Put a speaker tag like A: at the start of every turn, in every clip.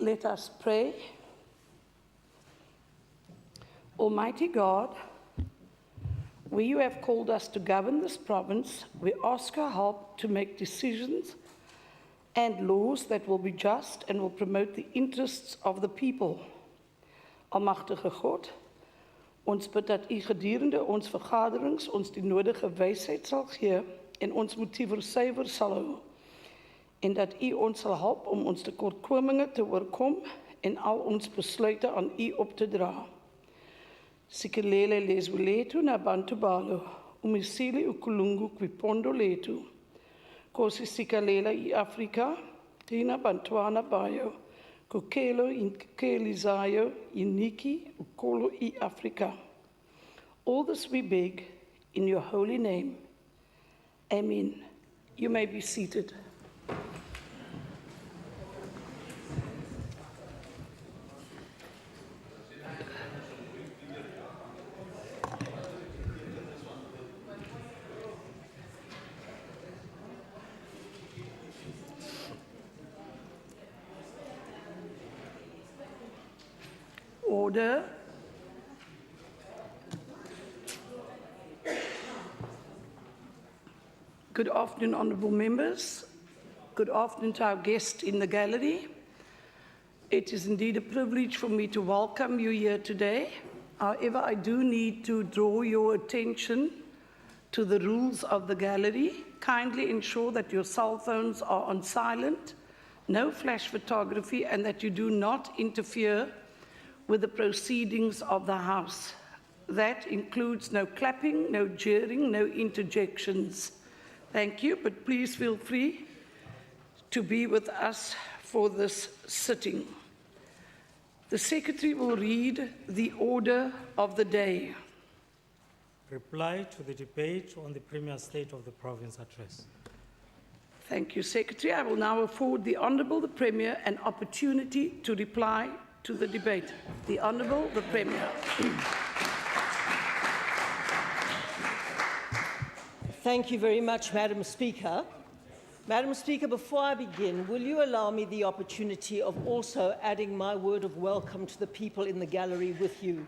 A: Let us pray. Almighty God, we you have called us to govern this province, we ask your help to make decisions and laws that will be just and will promote the interests of the people. Almagtige God, ons bid dat u gedurende ons vergaderings ons die nodige wysheid sal gee en ons motiewe suiwer sal hou en dat u ons sal help om ons tekortkominge te oorkom en al ons besluite aan u op te dra. Sikelele leswe letu na bantu balo, umisili ukulungu kwipondo letu. Kosi sikalela I Afrika, tina bantuana bayo, kokelo in kelizayo, iniki ukolo I Afrika. All this we beg in your holy name. Amen. You may be seated. Order. Good afternoon, honourable members. Good afternoon to our guests in the gallery. It is indeed a privilege for me to welcome you here today. However, I do need to draw your attention to the rules of the gallery. Kindly ensure that your cell phones are on silent, no flash photography, and that you do not interfere with the proceedings of the House. That includes no clapping, no jeering, no interjections. Thank you, but please feel free to be with us for this sitting. The Secretary will read the order of the day.
B: Reply to the debate on the Premier's State of the Province address.
A: Thank you, Secretary. I will now afford the Honourable the Premier an opportunity to reply to the debate. The Honourable the Premier.
C: Thank you very much, Madam Speaker. Madam Speaker, before I begin, will you allow me the opportunity of also adding my word of welcome to the people in the gallery with you?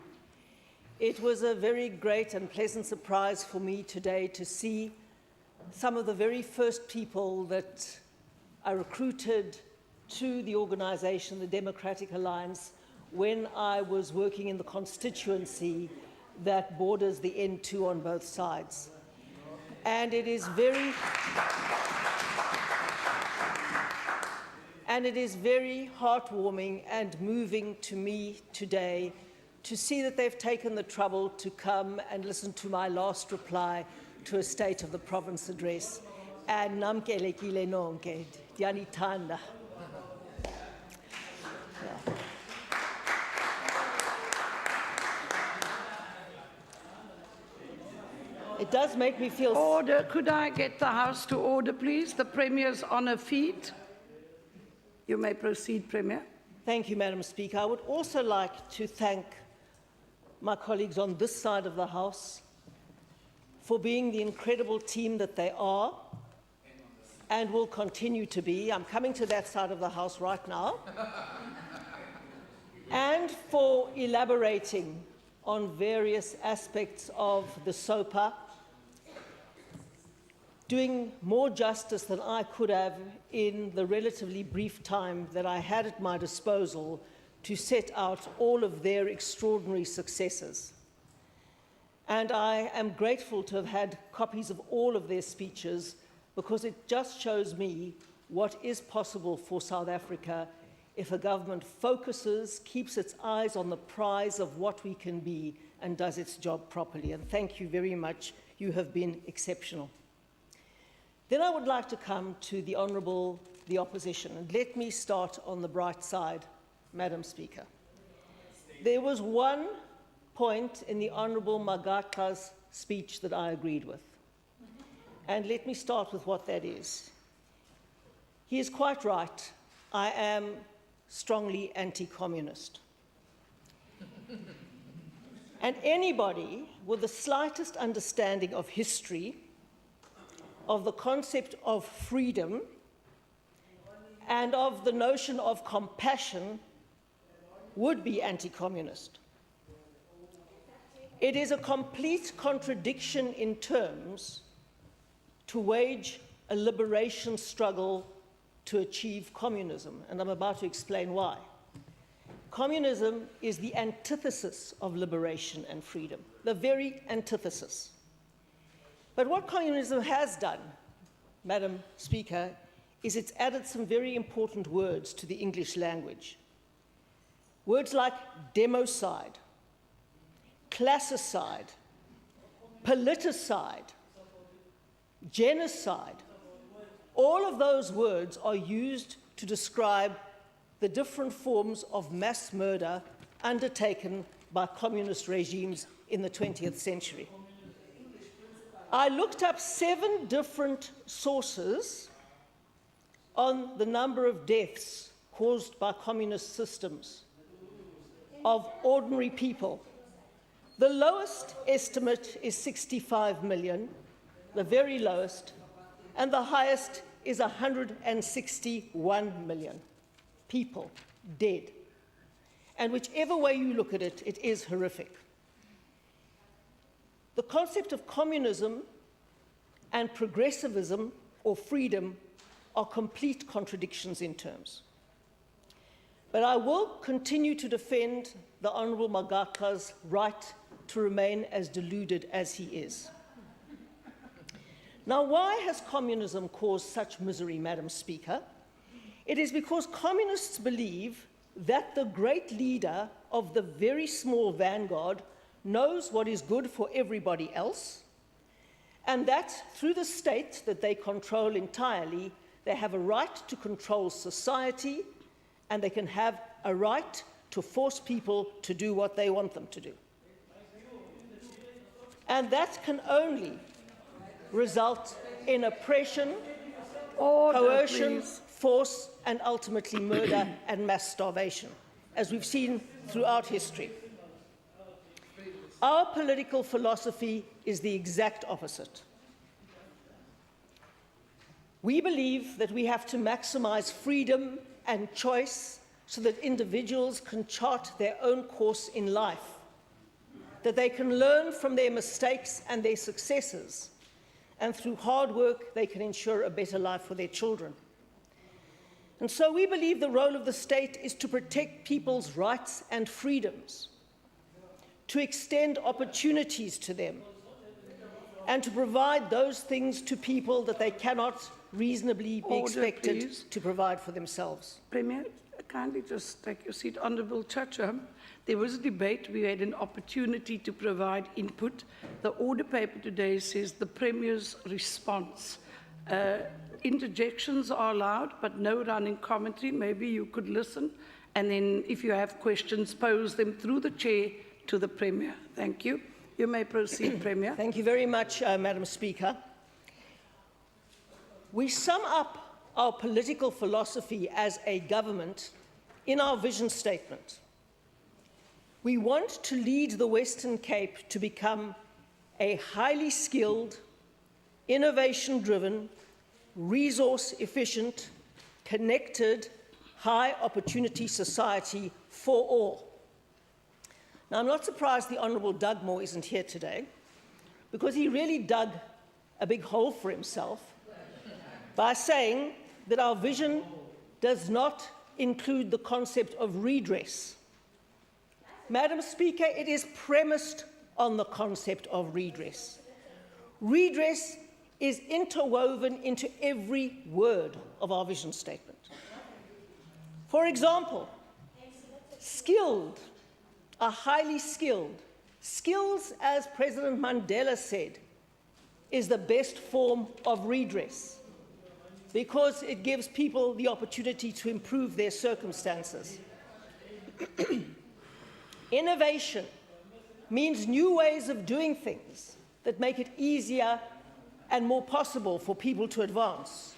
C: It was a very great and pleasant surprise for me today to see some of the very first people that I recruited to the organisation, the Democratic Alliance, when I was working in the constituency that borders the N2 on both sides. And it is very heartwarming and moving to me today to see that they've taken the trouble to come and listen to my last reply to a State of the Province address. And namkelekile nonke, dianitanda. It does make me feel...
A: Order. Could I get the House to order, please? The Premier's on her feet. You may proceed, Premier.
C: Thank you, Madam Speaker. I would also like to thank my colleagues on this side of the House for being the incredible team that they are and will continue to be. I'm coming to that side of the House right now. And for elaborating on various aspects of the SOPA, doing more justice than I could have in the relatively brief time that I had at my disposal to set out all of their extraordinary successes. And I am grateful to have had copies of all of their speeches because it just shows me what is possible for South Africa if a government focuses, keeps its eyes on the prize of what we can be and does its job properly. And thank you very much. You have been exceptional. Then I would like to come to the Honourable, the Opposition. And let me start on the bright side, Madam Speaker. There was one point in the Honourable Magaka's speech that I agreed with. And let me start with what that is. He is quite right. I am strongly anti-communist. And anybody with the slightest understanding of history, of the concept of freedom, and of the notion of compassion would be anti-communist. It is a complete contradiction in terms to wage a liberation struggle to achieve communism, and I'm about to explain why. Communism is the antithesis of liberation and freedom, the very antithesis. But what communism has done, Madam Speaker, is it's added some very important words to the English language. Words like democide, classicide, politicide, genocide. All of those words are used to describe the different forms of mass murder undertaken by communist regimes in the 20th century. I looked up 7 different sources on the number of deaths caused by communist systems of ordinary people. The lowest estimate is 65 million, the very lowest, and the highest is 161 million people dead. And whichever way you look at it, it is horrific. The concept of communism and progressivism or freedom are complete contradictions in terms. But I will continue to defend the Honourable Magaka's right to remain as deluded as he is. Now, why has communism caused such misery, Madam Speaker? It is because communists believe that the great leader of the very small vanguard knows what is good for everybody else, and that through the state that they control entirely, they have a right to control society, and they can have a right to force people to do what they want them to do. And that can only result in oppression, coercion, force, and ultimately murder and mass starvation, as we've seen throughout history. Our political philosophy is the exact opposite. We believe that we have to maximize freedom and choice so that individuals can chart their own course in life, that they can learn from their mistakes and their successes, and through hard work they can ensure a better life for their children. And so we believe the role of the state is to protect people's rights and freedoms, to extend opportunities to them, and to provide those things to people that they cannot reasonably be expected
A: please.
C: to provide for themselves.
A: Premier, kindly just take your seat. Honourable Chacham, there was a debate. We had an opportunity to provide input. The order paper today says the Premier's response. Interjections are allowed, but no running commentary. Maybe you could listen, and then if you have questions, pose them through the chair to the Premier. Thank you. You may proceed, Premier.
C: Thank you very much, Madam Speaker. We sum up our political philosophy as a government in our vision statement. We want to lead the Western Cape to become a highly skilled, innovation-driven, resource-efficient, connected, high-opportunity society for all. Now, I'm not surprised the Honourable Doug Moore isn't here today, because he really dug a big hole for himself by saying that our vision does not include the concept of redress. Madam Speaker, it is premised on the concept of redress. Redress is interwoven into every word of our vision statement. For example, skilled, are highly skilled. Skills, as President Mandela said, is the best form of redress because it gives people the opportunity to improve their circumstances. Innovation means new ways of doing things that make it easier and more possible for people to advance.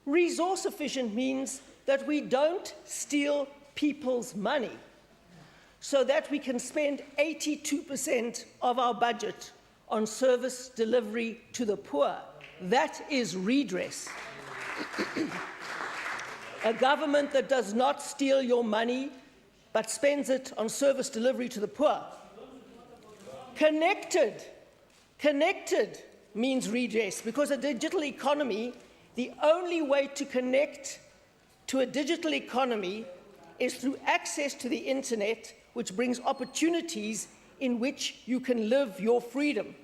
C: Resource efficient means that we don't steal people's money so that we can spend 82% of our budget on service delivery to the poor. That is redress. A government that does not steal your money, but spends it on service delivery to the poor. Connected means redress, because a digital economy, the only way to connect to a digital economy is through access to the internet, which brings opportunities in which you can live your freedom.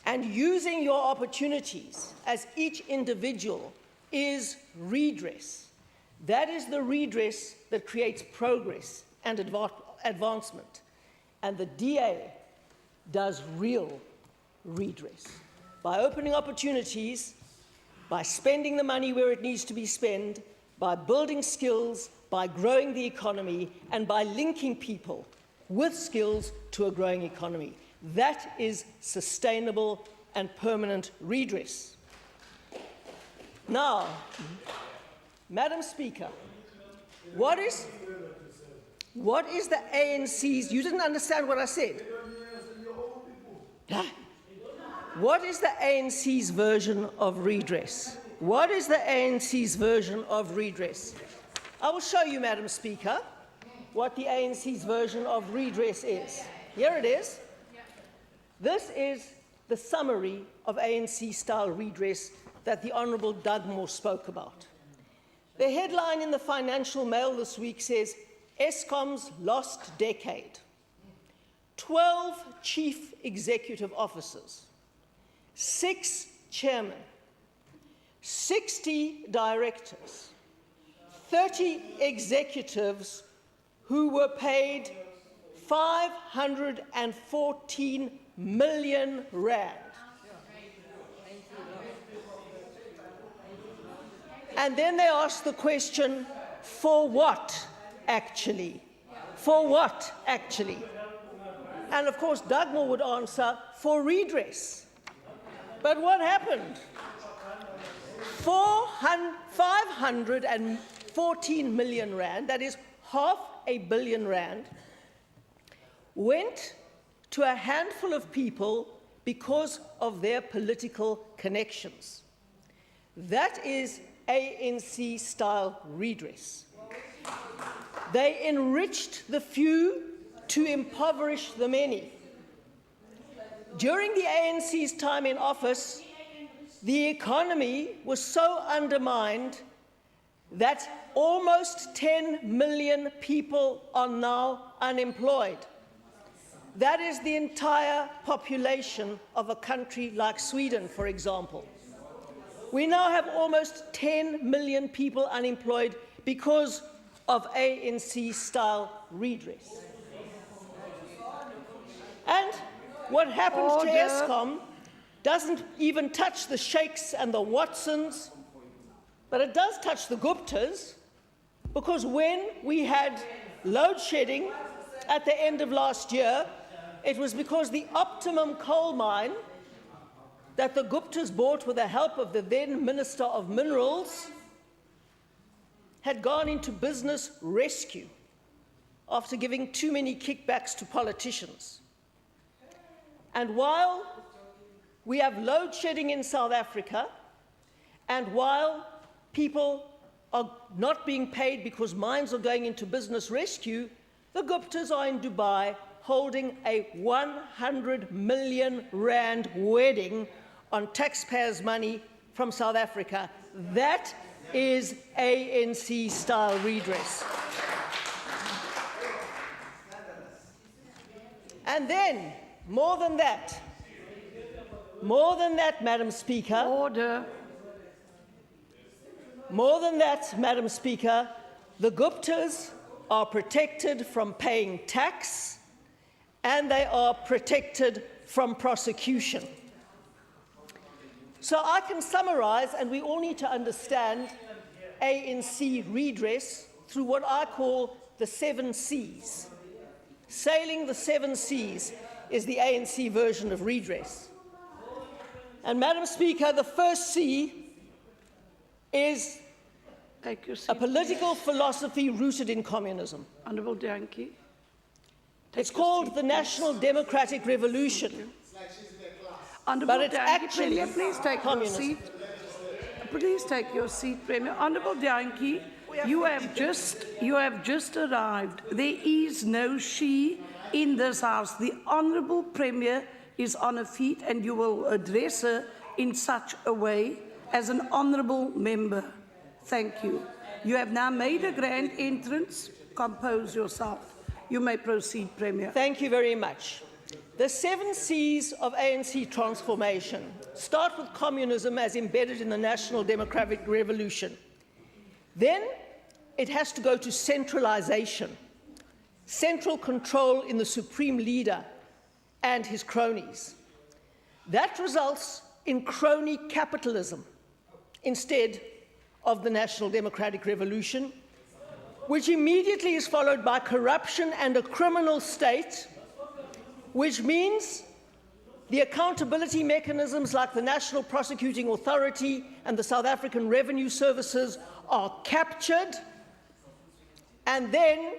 C: And using your opportunities as each individual is redress. That is the redress that creates progress and advancement. And the DA does real redress by opening opportunities, by spending the money where it needs to be spent, by building skills, by growing the economy, and by linking people with skills to a growing economy. That is sustainable and permanent redress. Now, Madam Speaker, what is the ANC's, you didn't understand what I said. What is the ANC's version of redress? What is the ANC's version of redress? I will show you, Madam Speaker, what the ANC's version of redress is. Here it is. This is the summary of ANC-style redress that the Honourable Doug Moore spoke about. The headline in the Financial Mail this week says, Eskom's lost decade. 12 chief executive officers, 6 chairmen, 60 directors, 30 executives who were paid 514 million rand. And then they asked the question, for what actually? For what actually? And of course, Doug Moore would answer, for redress. But what happened? 514 million rand, that is R500 million, went to a handful of people because of their political connections. That is ANC-style redress. They enriched the few to impoverish the many. During the ANC's time in office, the economy was so undermined that almost 10 million people are now unemployed. That is the entire population of a country like Sweden, for example. We now have almost 10 million people unemployed because of ANC-style redress. And what happens to Eskom doesn't even touch the Sheikhs and the Watsons, but it does touch the Guptas, because when we had load shedding at the end of last year, it was because the Optimum coal mine that the Guptas bought with the help of the then Minister of Minerals had gone into business rescue after giving too many kickbacks to politicians. And while we have load shedding in South Africa, and while people are not being paid because mines are going into business rescue, the Guptas are in Dubai holding a 100 million rand wedding on taxpayers' money from South Africa. That is ANC-style redress. And then, more than that, Madam Speaker.
A: Order.
C: More than that, Madam Speaker, the Guptas are protected from paying tax, and they are protected from prosecution. So I can summarize, and we all need to understand ANC redress through what I call the 7 Cs. Sailing the 7 Cs is the ANC version of redress. And Madam Speaker, the first C is a political philosophy rooted in communism.
A: Honourable Dankie.
C: It's called the National Democratic Revolution.
A: Honourable
C: But it's
A: Dankie,
C: actually
A: please take your
C: communism.
A: seat. please take your seat, Premier? Honourable Dianki, you have just arrived. There is no she in this House. The Honourable Premier is on her feet and you will address her in such a way as an honourable member. Thank you. You have now made a grand entrance. Compose yourself. You may proceed, Premier.
C: Thank you very much. The 7 C's of ANC transformation start with communism as embedded in the National Democratic Revolution. Then it has to go to centralization, central control in the supreme leader and his cronies. That results in crony capitalism instead of the National Democratic Revolution, which immediately is followed by corruption and a criminal state, which means the accountability mechanisms like the National Prosecuting Authority and the South African Revenue Services are captured, and then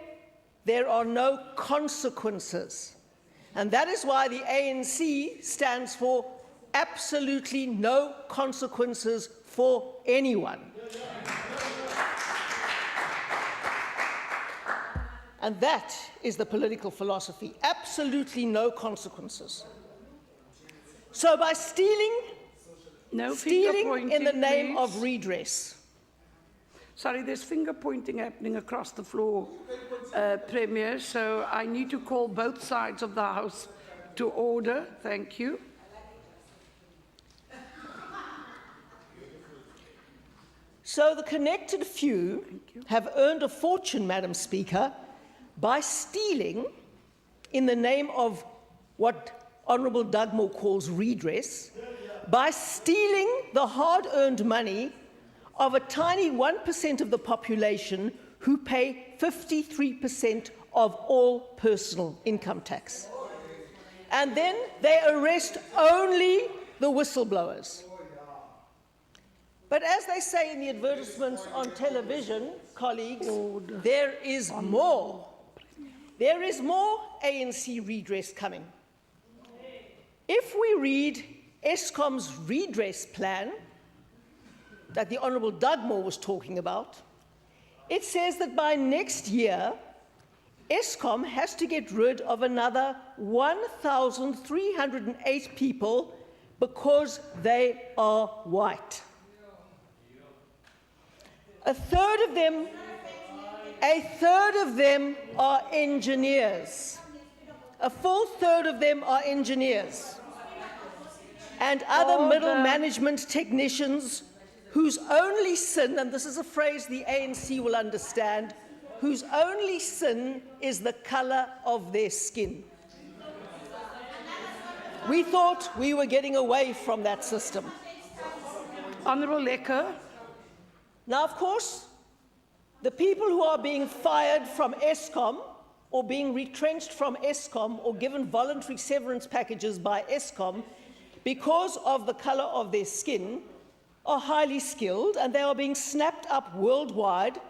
C: there are no consequences. And that is why the ANC stands for absolutely no consequences for anyone. And that is the political philosophy, absolutely no consequences. So by stealing in the name of redress.
A: Sorry, there's finger pointing happening across the floor, Premier, so I need to call both sides of the House to order. Thank you.
C: So the connected few have earned a fortune, Madam Speaker, by stealing in the name of what Honourable Dugmore calls redress, by stealing the hard-earned money of a tiny 1% of the population who pay 53% of all personal income tax. And then they arrest only the whistleblowers. But as they say in the advertisements on television, colleagues, there is more. There is more ANC redress coming. If we read Eskom's redress plan that the Honourable Dugmore was talking about, it says that by next year, Eskom has to get rid of another 1,308 people because they are white. A third of them are engineers. A full third of them are engineers and other middle management technicians whose only sin, and this is a phrase the ANC will understand, whose only sin is the colour of their skin. We thought we were getting away from that system.
A: Honourable Lecker.
C: Now, of course, the people who are being fired from Eskom or being retrenched from Eskom or given voluntary severance packages by Eskom because of the colour of their skin are highly skilled, and they are being snapped up worldwide,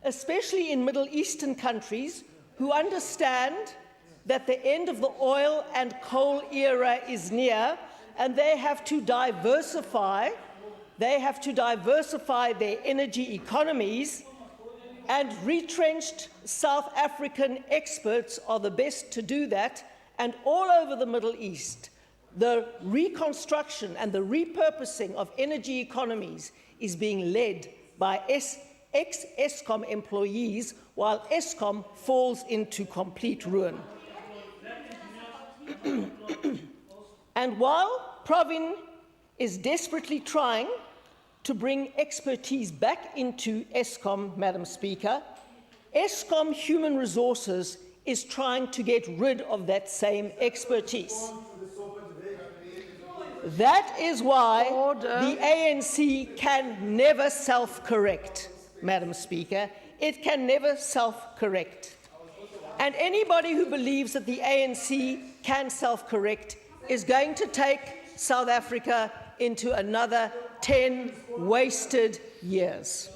C: especially in Middle Eastern countries who understand that the end of the oil and coal era is near, and they have to diversify their energy economies, and retrenched South African experts are the best to do that. And all over the Middle East, the reconstruction and the repurposing of energy economies is being led by ex-Eskom employees, while Eskom falls into complete ruin. And while Provin is desperately trying to bring expertise back into Eskom, Madam Speaker, Eskom Human Resources is trying to get rid of that same expertise. That is why the ANC can never self-correct, Madam Speaker. It can never self-correct. And anybody who believes that the ANC can self-correct is going to take South Africa into another 10 wasted years.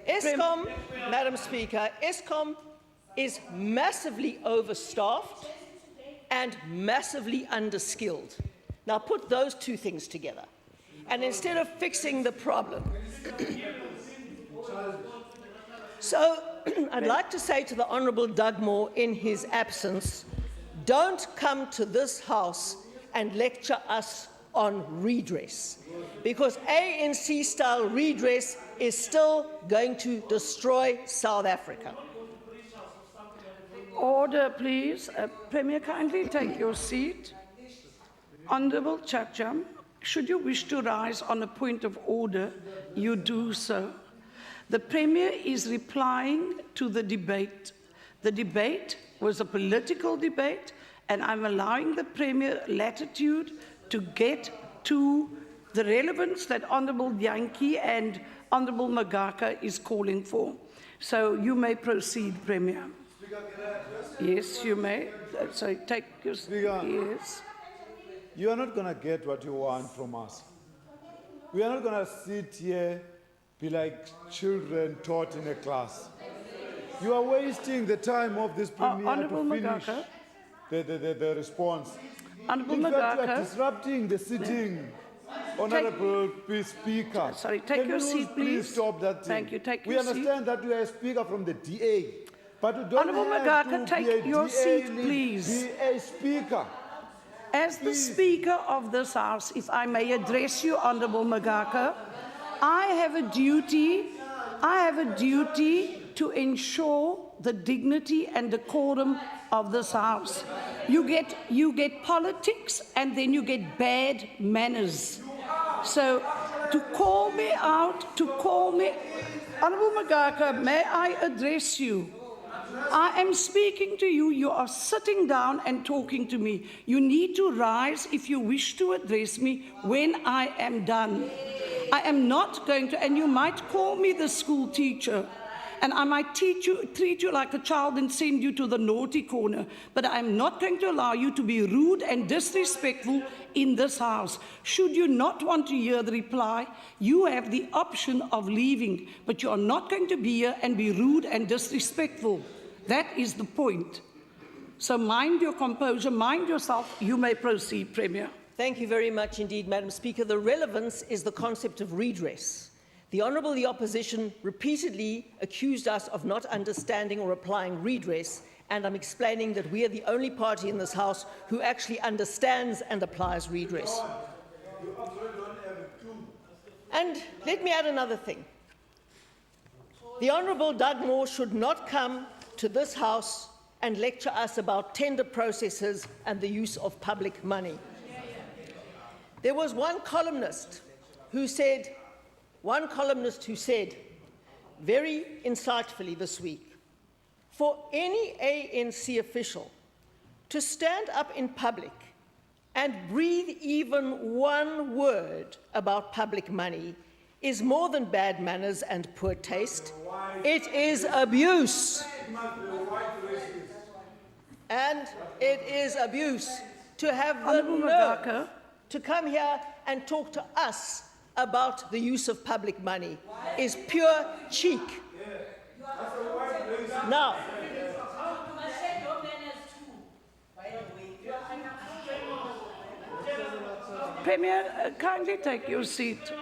C: Eskom, Madam Speaker, Eskom is massively overstaffed and massively underskilled. Now put those two things together. And instead of fixing the problem. So I'd like to say to the Honourable Dugmore in his absence, don't come to this House and lecture us on redress, because ANC-style redress is still going to destroy South Africa.
A: Order, please. Premier, kindly take your seat. Honourable Chacham, should you wish to rise on a point of order, you do so. The Premier is replying to the debate. The debate was a political debate, and I'm allowing the Premier latitude to get to the relevance that Honourable Yankee and Honourable Magaka is calling for. So you may proceed, Premier. Yes, you may. So take your... Yes.
D: You are not going to get what you want from us. We are not going to sit here, be like children taught in a class. You are wasting the time of this Premier
A: Honourable
D: to finish
A: Magaka.
D: the response.
A: Honourable
D: In fact, you are
A: Magaka.
D: disrupting the sitting. Honourable Speaker.
A: Sorry, take your seat, please.
D: Please stop that thing.
A: Thank you. Take
D: we
A: your seat.
D: understand that you are a speaker from the DA, but you don't
A: Honourable
D: have
A: Magaka,
D: to be
A: take
D: a
A: your
D: DA
A: seat,
D: lead,
A: please.
D: Be a speaker.
A: As the Speaker of this House, if I may address you, Honourable Magaka, I have a duty to ensure the dignity and decorum of this House. You get politics and then you get bad manners. So to call me out, Honourable Magaka, may I address you? I am speaking to you. You are sitting down and talking to me. You need to rise if you wish to address me when I am done. I am not going to, and you might call me the school teacher, and I might treat you like a child and send you to the naughty corner, but I am not going to allow you to be rude and disrespectful in this House. Should you not want to hear the reply, you have the option of leaving, but you are not going to be here and be rude and disrespectful. That is the point. So mind your composure, mind yourself. You may proceed, Premier.
C: Thank you very much indeed, Madam Speaker. The relevance is the concept of redress. The Honourable the Opposition repeatedly accused us of not understanding or applying redress, and I'm explaining that we are the only party in this House who actually understands and applies redress. And let me add another thing. The Honourable Dugmore should not come to this House and lecture us about tender processes and the use of public money. There was one columnist who said very insightfully this week, for any ANC official to stand up in public and breathe even one word about public money is more than bad manners and poor taste. It is abuse. And it is abuse to have the nerve to come here and talk to us about the use of public money is pure cheek. Now,
A: Premier, kindly take your seat.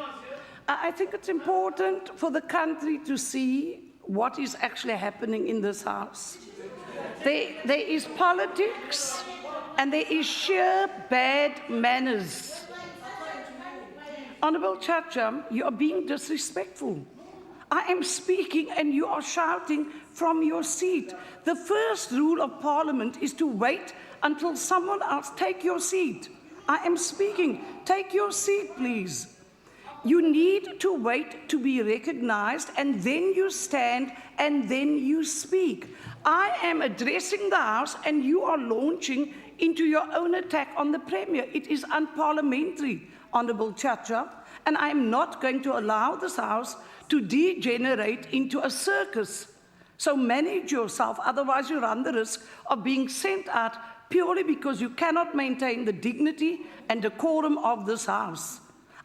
A: I think it's important for the country to see what is actually happening in this House. There is politics and there is sheer bad manners. Honourable Chacham, you are being disrespectful. I am speaking and you are shouting from your seat. The first rule of Parliament is to wait until someone else take your seat. I am speaking. Take your seat, please. You need to wait to be recognized, and then you stand, and then you speak. I am addressing the House, and you are launching into your own attack on the Premier. It is unparliamentary, Honourable Chacha, and I am not going to allow this House to degenerate into a circus. So manage yourself, otherwise you run the risk of being sent out purely because you cannot maintain the dignity and decorum of this House.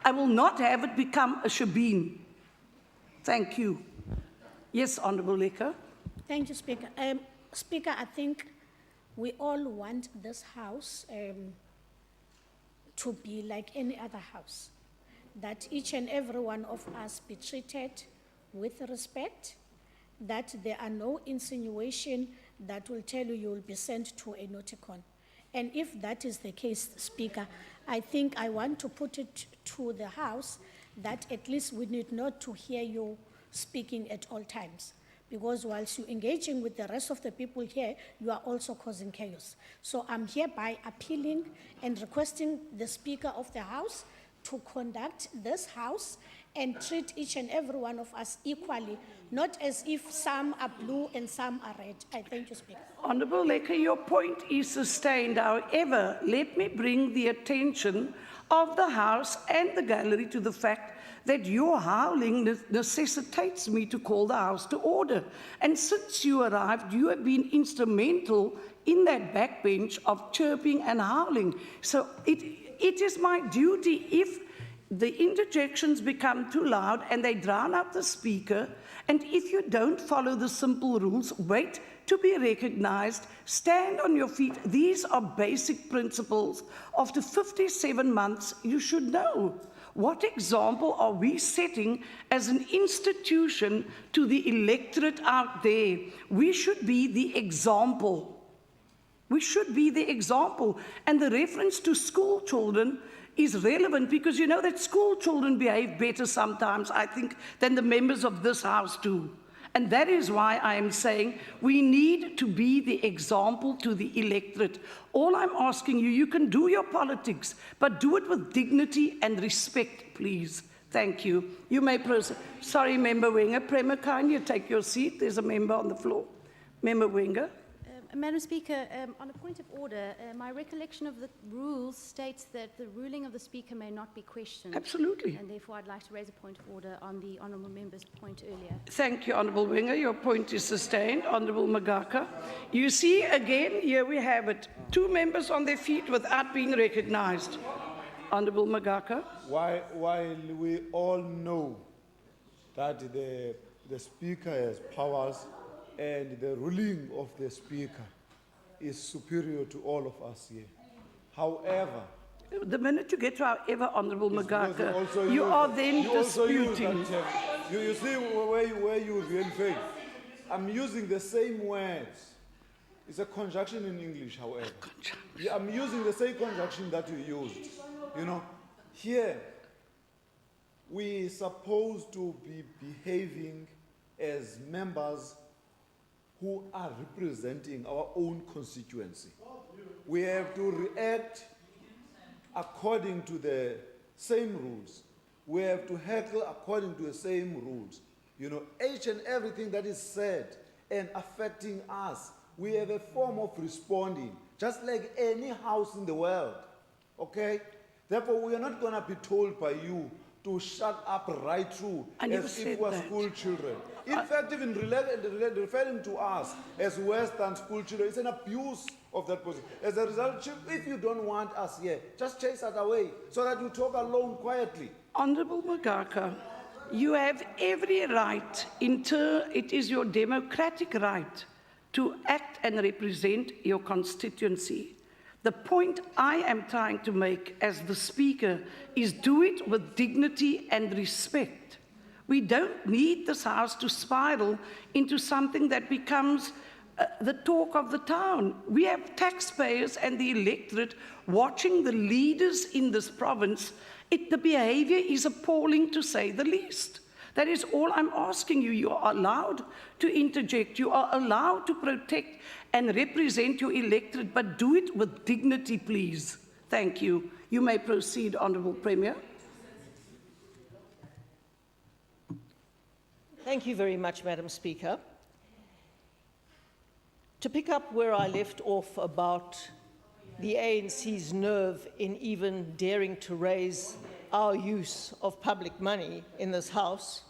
A: I will not have it become a shebeen. Thank you. Yes, Honourable Lecker.
E: Thank you, Speaker. Speaker, I think we all want this House to be like any other House. that each and every one of us be treated with respect, that there are no insinuation that will tell you will be sent to a nauticon. And if that is the case, Speaker, I think I want to put it to the House that at least we need not to hear you speaking at all times. Because whilst you're engaging with the rest of the people here, you are also causing chaos. So I'm hereby appealing and requesting the Speaker of the House to conduct this House and treat each and every one of us equally, not as if some are blue and some are red. I thank you, Speaker.
A: Honourable Lecker, your point is sustained. However, let me bring the attention of the House and the gallery to the fact that your howling necessitates me to call the House to order. And since you arrived, you have been instrumental in that backbench of chirping and howling. So it is my duty, if the interjections become too loud and they drown out the speaker, and if you don't follow the simple rules, wait to be recognized, stand on your feet. These are basic principles. After 57 months, you should know. What example are we setting as an institution to the electorate out there? We should be the example. We should be the example. And the reference to school children is relevant because you know that school children behave better sometimes, I think, than the members of this House do. And that is why I am saying we need to be the example to the electorate. All I'm asking you, you can do your politics, but do it with dignity and respect, please. Thank you. You may proceed. Sorry, Member Wenger. Premier, kindly take your seat. There's a member on the floor. Member Wenger.
F: Madam Speaker, on a point of order, my recollection of the rules states that the ruling of the Speaker may not be questioned.
A: Absolutely.
F: And therefore, I'd like to raise a point of order on the Honourable Member's point earlier.
A: Thank you, Honourable Wenger. Your point is sustained. Honourable Magaka. You see, again, here we have it. Two members on their feet without being recognised. Honourable Magaka.
D: While we all know that the Speaker has powers and the ruling of the Speaker is superior to all of us here. However,
A: the minute you get to however, Honourable
D: it's because
A: Magaka,
D: also
A: you
D: use-
A: are then
D: you also use
A: disputing.
D: that term. You see where you real faith. I'm using the same words. It's a conjunction in English, however. Yeah, I'm using the same conjunction that you used. You know, here we're supposed to be behaving as members who are representing our own constituency. We have to react according to the same rules. We have to heckle according to the same rules. You know, each and everything that is said and affecting us, we have a form of responding, just like any house in the world. Okay? Therefore, we are not going to be told by you to shut up right through
A: I never
D: as if
A: said
D: we were
A: that.
D: school children. In fact, even referring to us as Western school children, it's an abuse of that position. As a result, if you don't want us here, just chase us away so that you talk alone quietly.
A: Honourable Magaka, you have every right, it is your democratic right to act and represent your constituency. The point I am trying to make as the Speaker is do it with dignity and respect. We don't need this House to spiral into something that becomes the talk of the town. We have taxpayers and the electorate watching the leaders in this province. The behaviour is appalling, to say the least. That is all I'm asking you. You are allowed to interject. You are allowed to protect and represent your electorate, but do it with dignity, please. Thank you. You may proceed, Honourable Premier.
C: Thank you very much, Madam Speaker. To pick up where I left off about the ANC's nerve in even daring to raise our use of public money in this House,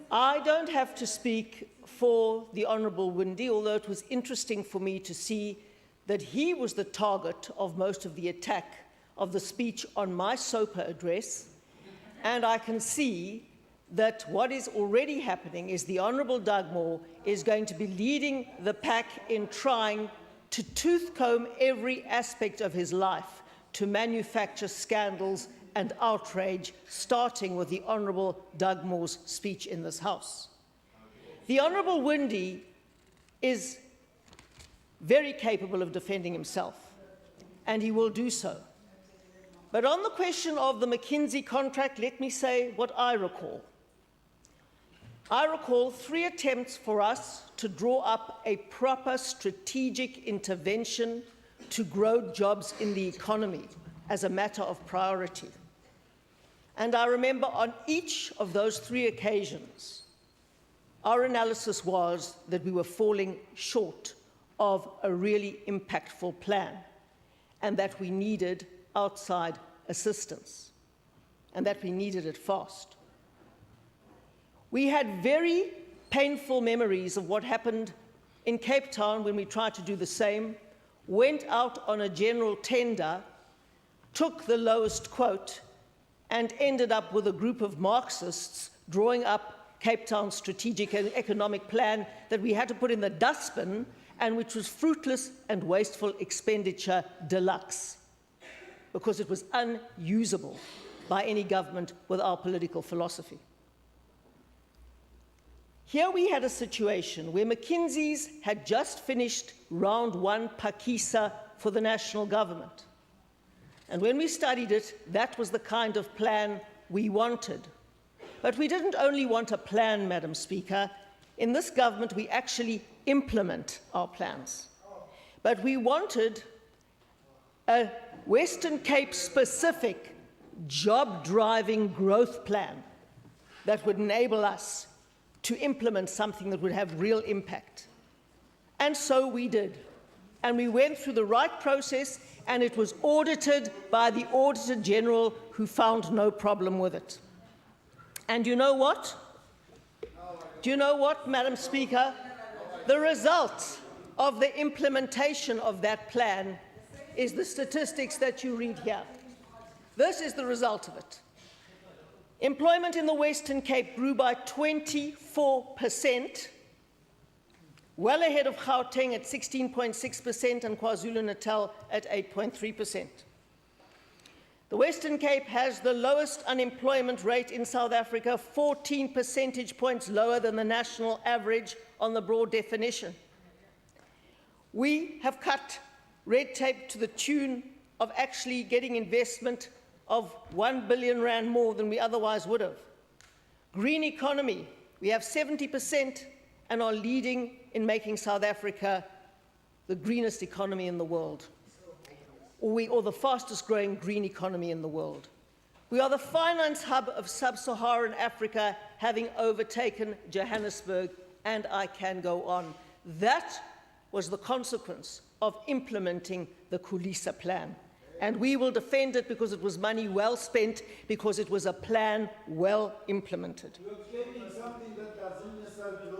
C: I don't have to speak for the Honourable Windy, although it was interesting for me to see that he was the target of most of the attack of the speech on my SOPA address, and I can see that what is already happening is the Honourable Dugmore is going to be leading the pack in trying to tooth comb every aspect of his life to manufacture scandals and outrage, starting with the Honourable Doug Moore's speech in this House. The Honourable Windy is very capable of defending himself, and he will do so. But on the question of the McKinsey contract, let me say what I recall. I recall 3 attempts for us to draw up a proper strategic intervention to grow jobs in the economy as a matter of priority. And I remember on each of those 3 occasions, our analysis was that we were falling short of a really impactful plan and that we needed outside assistance and that we needed it fast. We had very painful memories of what happened in Cape Town when we tried to do the same, went out on a general tender, took the lowest quote, and ended up with a group of Marxists drawing up Cape Town's strategic and economic plan that we had to put in the dustbin and which was fruitless and wasteful expenditure deluxe because it was unusable by any government with our political philosophy. Here we had a situation where McKinsey's had just finished round 1 Pakisa for the national government. And when we studied it, that was the kind of plan we wanted. But we didn't only want a plan, Madam Speaker. In this government, we actually implement our plans. But we wanted a Western Cape-specific job-driving growth plan that would enable us to implement something that would have real impact. And so we did. And we went through the right process, and it was audited by the Auditor General, who found no problem with it. And you know what? Do you know what, Madam Speaker? The result of the implementation of that plan is the statistics that you read here. This is the result of it. Employment in the Western Cape grew by 24%, well ahead of Gauteng at 16.6% and KwaZulu-Natal at 8.3%. The Western Cape has the lowest unemployment rate in South Africa, 14 percentage points lower than the national average on the broad definition. We have cut red tape to the tune of actually getting investment of 1 billion rand more than we otherwise would have. Green economy, we have 70% and are leading in making South Africa the greenest economy in the world, or the fastest growing green economy in the world. We are the finance hub of sub-Saharan Africa, having overtaken Johannesburg, and I can go on. That was the consequence of implementing the Khulisa plan. And we will defend it because it was money well spent, because it was a plan well implemented.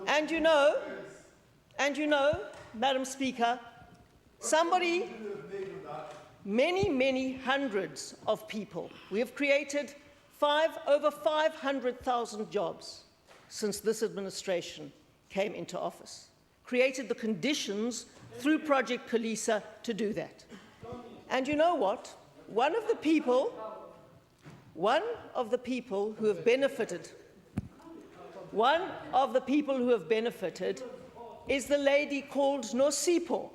C: And you know, Madam Speaker, many hundreds of people, we have created over 500,000 jobs since this administration came into office, created the conditions through Project Khulisa to do that. And you know what? One of the people who have benefited is the lady called Nosipho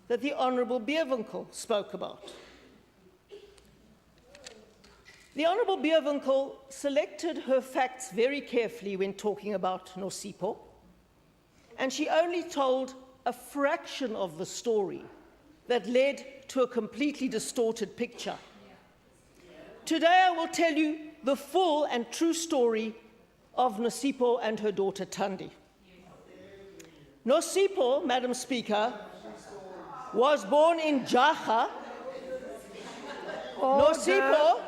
C: that the Honourable Bierwinkel spoke about. The Honourable Bierwinkel selected her facts very carefully when talking about Nosipho, and she only told a fraction of the story that led to a completely distorted picture. Today I will tell you the full and true story of Nosipho and her daughter Thandi. Nosipho, Madam Speaker, was born in Jaga. Nosipho,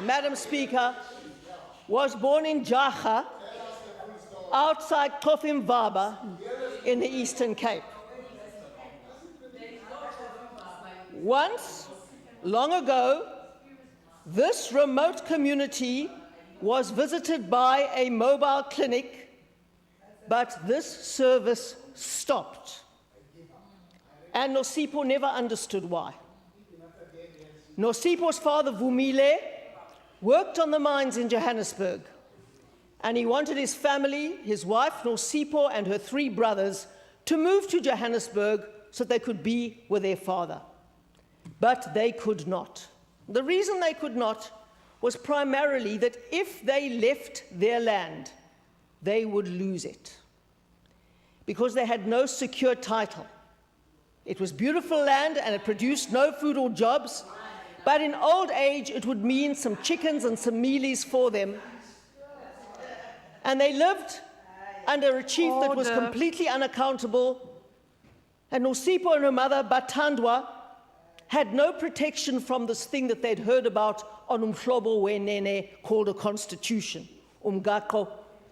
C: Madam Speaker, was born in Jaga, outside Kofimbaba in the Eastern Cape. Once, long ago, this remote community was visited by a mobile clinic, but this service stopped. And Nosipho never understood why. Nosipho's father, Vumile, worked on the mines in Johannesburg, and he wanted his family, his wife, Nosipho, and her 3 brothers to move to Johannesburg so they could be with their father. But they could not. The reason they could not was primarily that if they left their land, they would lose it, because they had no secure title. It was beautiful land and it produced no food or jobs, but in old age it would mean some chickens and some mealies for them. And they lived under a chief that was
A: Order.
C: completely unaccountable, and Nosipho and her mother, Bathandwa, had no protection from this thing that they'd heard about on Umhlobo Wenene called a constitution, Umgaqo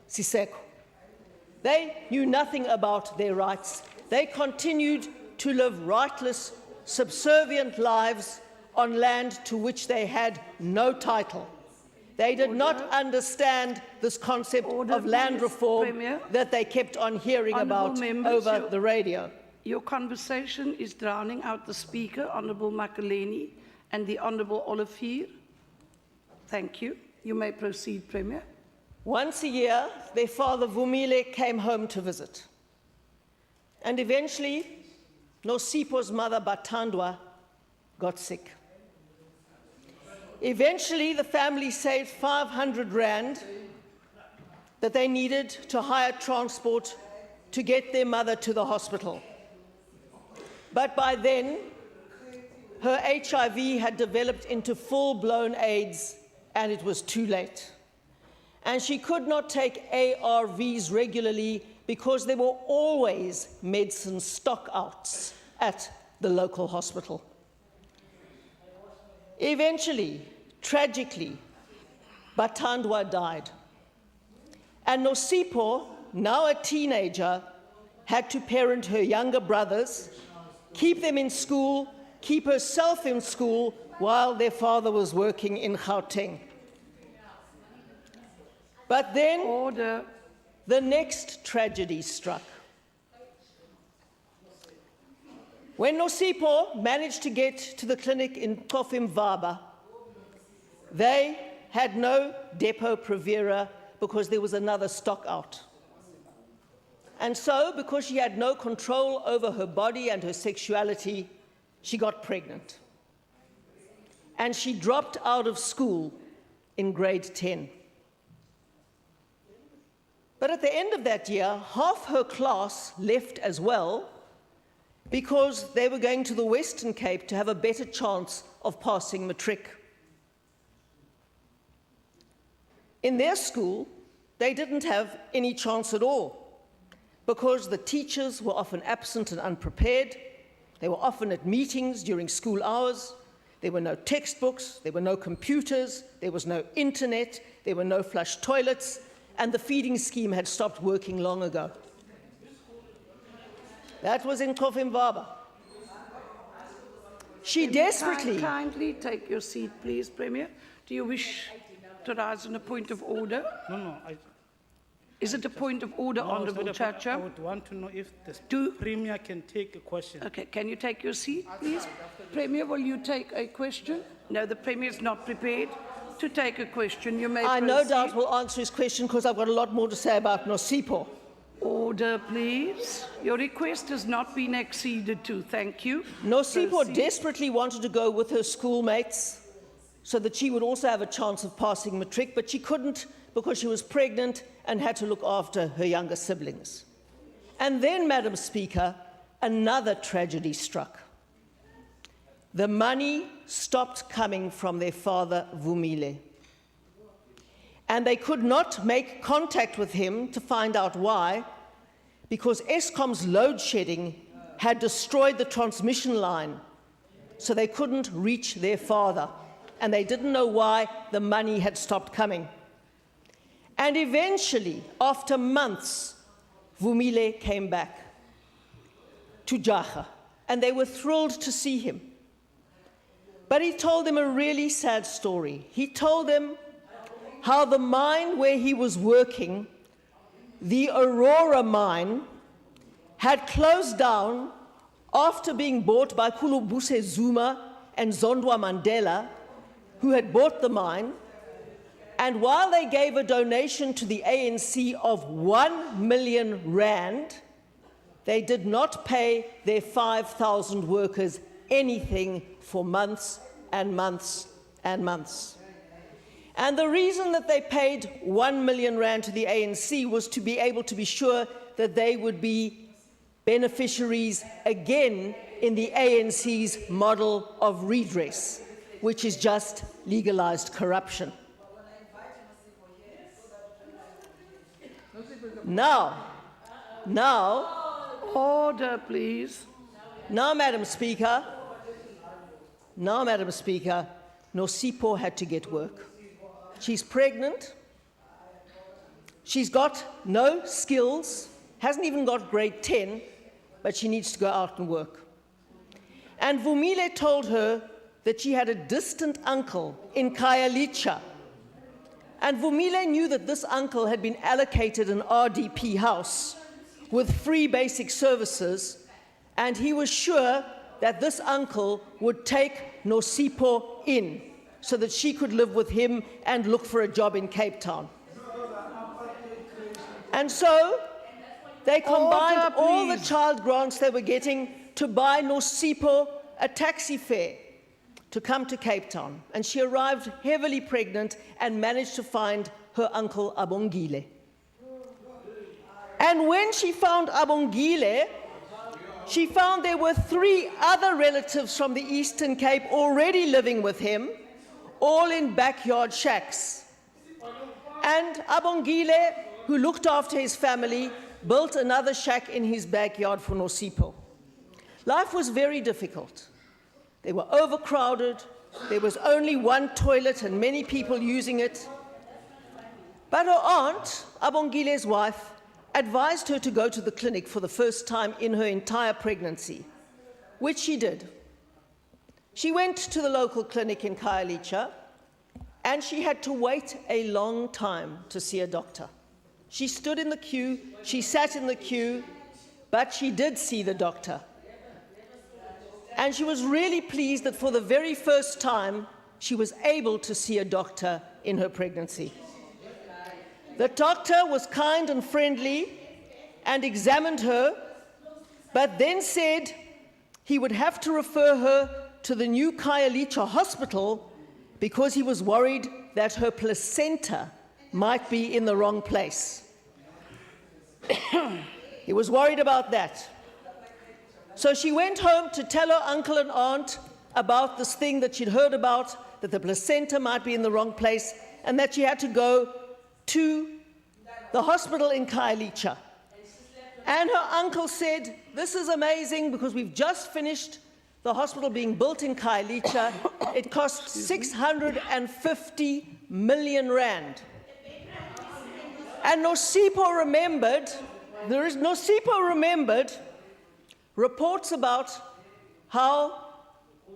C: Siseko. They knew nothing about their rights. They continued to live rightless, subservient lives on land to which they had no title. They did not understand this concept of land
A: please,
C: reform
A: Premier.
C: that they kept on hearing
A: Honourable
C: about
A: members,
C: over the radio.
A: Your conversation is drowning out the Speaker, Honourable Makaleni, and the Honourable Olivier. Thank you. You may proceed, Premier.
C: Once a year, their father Vumile came home to visit. And eventually, Nosipho's mother Bathandwa got sick. Eventually, the family saved 500 rand that they needed to hire transport to get their mother to the hospital. But by then, her HIV had developed into full-blown AIDS, and it was too late. And she could not take ARVs regularly because there were always medicine stock-outs at the local hospital. Eventually, tragically, Bathandwa died. And Nosipho, now a teenager, had to parent her younger brothers, keep them in school, keep herself in school while their father was working in Gauteng. But then
A: Order.
C: the next tragedy struck. When Nosipho managed to get to the clinic in Tofimvaba, they had no Depo-Provera because there was another stock out. And so, because she had no control over her body and her sexuality, she got pregnant. And she dropped out of school in grade 10. But at the end of that year, half her class left as well because they were going to the Western Cape to have a better chance of passing matric. In their school, they didn't have any chance at all because the teachers were often absent and unprepared. They were often at meetings during school hours. There were no textbooks, there were no computers, there was no internet, there were no flush toilets, and the feeding scheme had stopped working long ago. That was in Tofimvaba. She desperately...
A: Kindly take your seat, please, Premier. Do you wish to rise on a point of order?
B: No,
A: Is it a point of order,
B: no,
A: Honourable
B: it's not I
A: Chacha?
B: would want to know if the
A: Do-
B: Premier can take a question.
A: Okay, can you take your seat, please? Premier, will you take a question? No, the Premier is not prepared to take a question. You may
C: I
A: proceed.
C: no doubt will answer his question because I've got a lot more to say about Nosipho.
A: Order, please. Your request has not been acceded to. Thank you.
C: Nosipho
A: Proceed.
C: desperately wanted to go with her schoolmates so that she would also have a chance of passing matric, but she couldn't because she was pregnant and had to look after her younger siblings. And then, Madam Speaker, another tragedy struck. The money stopped coming from their father, Vumile. And they could not make contact with him to find out why, because Eskom's load shedding had destroyed the transmission line, so they couldn't reach their father, and they didn't know why the money had stopped coming. And eventually, after months, Vumile came back to Jaga, and they were thrilled to see him. But he told them a really sad story. He told them how the mine where he was working, the Aurora mine, had closed down after being bought by Kulubuse Zuma and Zondwa Mandela, who had bought the mine, And while they gave a donation to the ANC of 1 million rand, they did not pay their 5,000 workers anything for months and months and months. And the reason that they paid 1 million rand to the ANC was to be able to be sure that they would be beneficiaries again in the ANC's model of redress, which is just legalized corruption. Now,
A: Order, please.
C: Madam Speaker, Nosipho had to get work. She's pregnant. She's got no skills, hasn't even got grade 10, but she needs to go out and work. And Vumile told her that she had a distant uncle in Khayelitsha. And Vumile knew that this uncle had been allocated an RDP house with free basic services, and he was sure that this uncle would take Nosipho in so that she could live with him and look for a job in Cape Town. And so they combined
A: Order,
C: all the
A: please.
C: child grants they were getting to buy Nosipho a taxi fare to come to Cape Town. And she arrived heavily pregnant and managed to find her uncle Abongile. And when she found Abongile, she found there were 3 other relatives from the Eastern Cape already living with him, all in backyard shacks. And Abongile, who looked after his family, built another shack in his backyard for Nosipho. Life was very difficult. They were overcrowded. There was only one toilet and many people using it. But her aunt, Abongile's wife, advised her to go to the clinic for the first time in her entire pregnancy, which she did. She went to the local clinic in Khayelitsha, and she had to wait a long time to see a doctor. She stood in the queue, she sat in the queue, but she did see the doctor. And she was really pleased that for the very first time, she was able to see a doctor in her pregnancy. The doctor was kind and friendly and examined her, but then said he would have to refer her to the new Khayelitsha hospital because he was worried that her placenta might be in the wrong place. He was worried about that. So she went home to tell her uncle and aunt about this thing that she'd heard about, that the placenta might be in the wrong place, and that she had to go to the hospital in Khayelitsha. And her uncle said, "This is amazing because we've just finished the hospital being built in Khayelitsha. It cost 650 million rand. And Nosipho remembered reports about how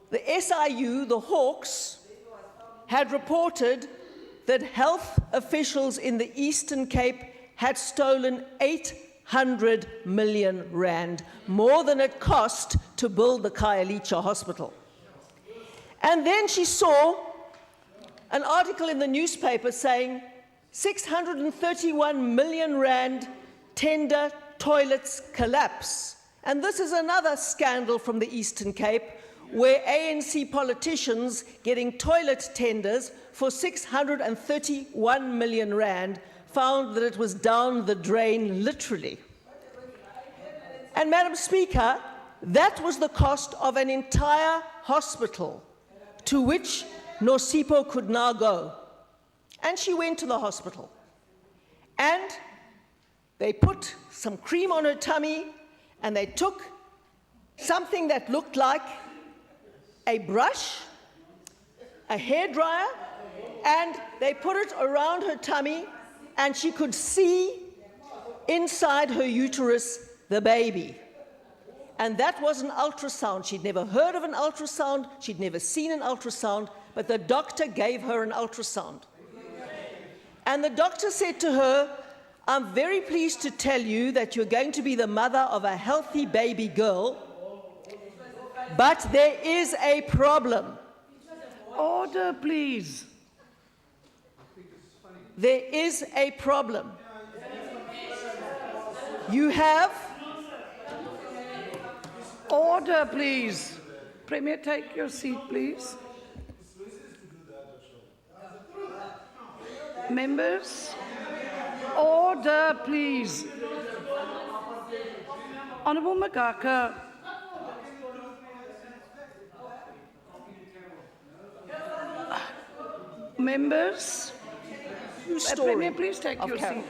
C: the SIU, the Hawks, had reported that health officials in the Eastern Cape had stolen 800 million rand, more than it cost to build the Khayelitsha hospital. And then she saw an article in the newspaper saying 631 million rand tender toilets collapse. And this is another scandal from the Eastern Cape, where ANC politicians getting toilet tenders for 631 million rand found that it was down the drain, literally. And Madam Speaker, that was the cost of an entire hospital to which Nosipho could now go. And she went to the hospital. And they put some cream on her tummy, and they took something that looked like a brush, a hairdryer, and they put it around her tummy, and she could see inside her uterus the baby. And that was an ultrasound. She'd never heard of an ultrasound, she'd never seen an ultrasound, but the doctor gave her an ultrasound. And the doctor said to her, "I'm very pleased to tell you that you're going to be the mother of a healthy baby girl, but there is a problem."
A: Order, please.
C: there is a problem. You have,
A: Order, please. Premier, take your seat, please. Members, order, please. Honourable Magaka. Members,
C: true story
A: Premier, please take
C: of
A: your
C: Carol.
A: seat.